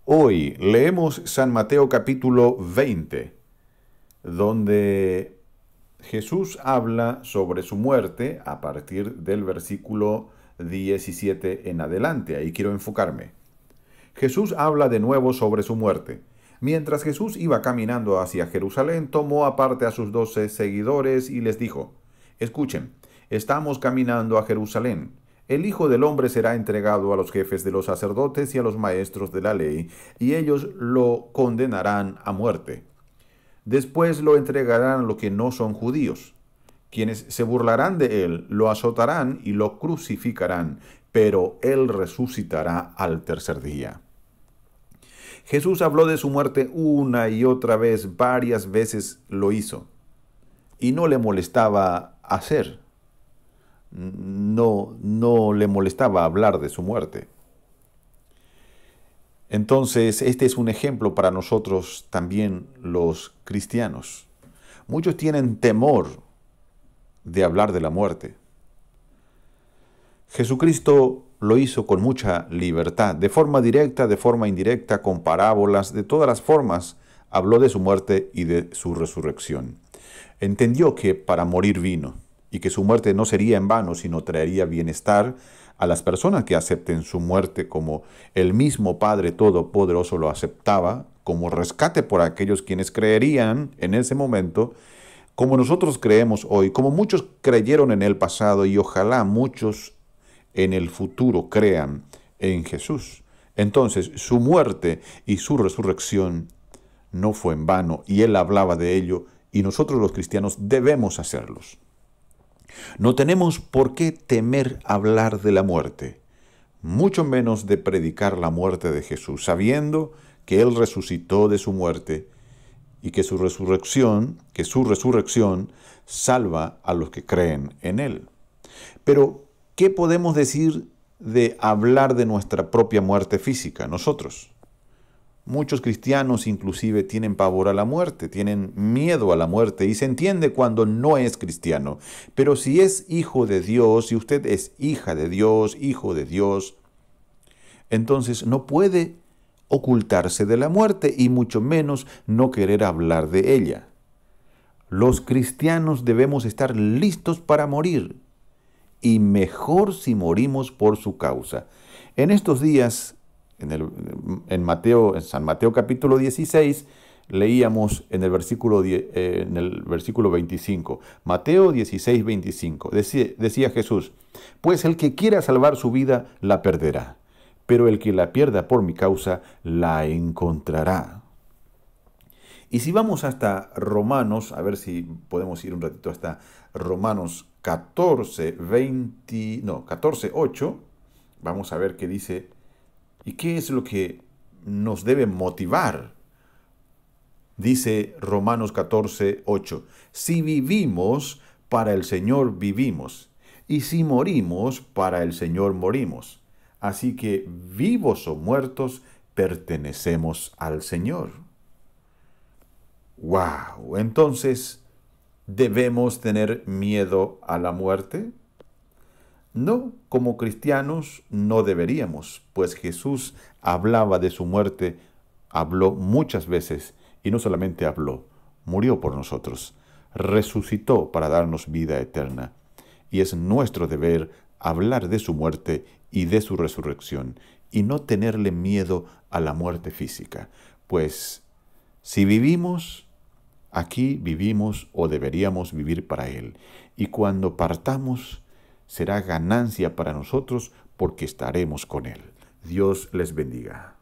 Hoy leemos San Mateo capítulo 20, donde Jesús habla sobre su muerte a partir del versículo 17 en adelante. Ahí quiero enfocarme. Jesús habla de nuevo sobre su muerte. Mientras Jesús iba caminando hacia Jerusalén, tomó aparte a sus 12 seguidores y les dijo: Escuchen, estamos caminando a Jerusalén. El Hijo del Hombre será entregado a los jefes de los sacerdotes y a los maestros de la ley, y ellos lo condenarán a muerte. Después lo entregarán a los que no son judíos. Quienes se burlarán de él lo azotarán y lo crucificarán, pero él resucitará al tercer día. Jesús habló de su muerte una y otra vez, varias veces lo hizo, y no le molestaba hacer. No le molestaba hablar de su muerte. Entonces, este es un ejemplo para nosotros también los cristianos. Muchos tienen temor de hablar de la muerte. Jesucristo lo hizo con mucha libertad, de forma directa, de forma indirecta, con parábolas, de todas las formas, habló de su muerte y de su resurrección. Entendió que para morir vino, y que su muerte no sería en vano, sino traería bienestar a las personas que acepten su muerte, como el mismo Padre Todopoderoso lo aceptaba, como rescate por aquellos quienes creerían en ese momento, como nosotros creemos hoy, como muchos creyeron en el pasado y ojalá muchos en el futuro crean en Jesús. Entonces, su muerte y su resurrección no fue en vano, y él hablaba de ello, y nosotros los cristianos debemos hacerlos. No tenemos por qué temer hablar de la muerte, mucho menos de predicar la muerte de Jesús, sabiendo que Él resucitó de su muerte y que su resurrección salva a los que creen en Él. Pero, ¿qué podemos decir de hablar de nuestra propia muerte física nosotros? Muchos cristianos inclusive tienen pavor a la muerte, tienen miedo a la muerte, y se entiende cuando no es cristiano. Pero si es hijo de Dios, si usted es hija de Dios, hijo de Dios, entonces no puede ocultarse de la muerte y mucho menos no querer hablar de ella. Los cristianos debemos estar listos para morir, y mejor si morimos por su causa. En estos días, en San Mateo capítulo 16, leíamos en el versículo 25. Mateo 16, 25. Decía Jesús: Pues el que quiera salvar su vida, la perderá, pero el que la pierda por mi causa, la encontrará. Y si vamos hasta Romanos, a ver si podemos ir un ratito hasta Romanos 14, 8, vamos a ver qué dice. ¿Y qué es lo que nos debe motivar? Dice Romanos 14, 8. Si vivimos, para el Señor vivimos, y si morimos, para el Señor morimos. Así que, vivos o muertos, pertenecemos al Señor. ¡Wow! Entonces, ¿debemos tener miedo a la muerte? No, como cristianos no deberíamos, pues Jesús hablaba de su muerte, habló muchas veces, y no solamente habló, murió por nosotros, resucitó para darnos vida eterna, y es nuestro deber hablar de su muerte y de su resurrección, y no tenerle miedo a la muerte física, pues si vivimos, aquí vivimos o deberíamos vivir para Él, y cuando partamos, será ganancia para nosotros porque estaremos con Él. Dios les bendiga.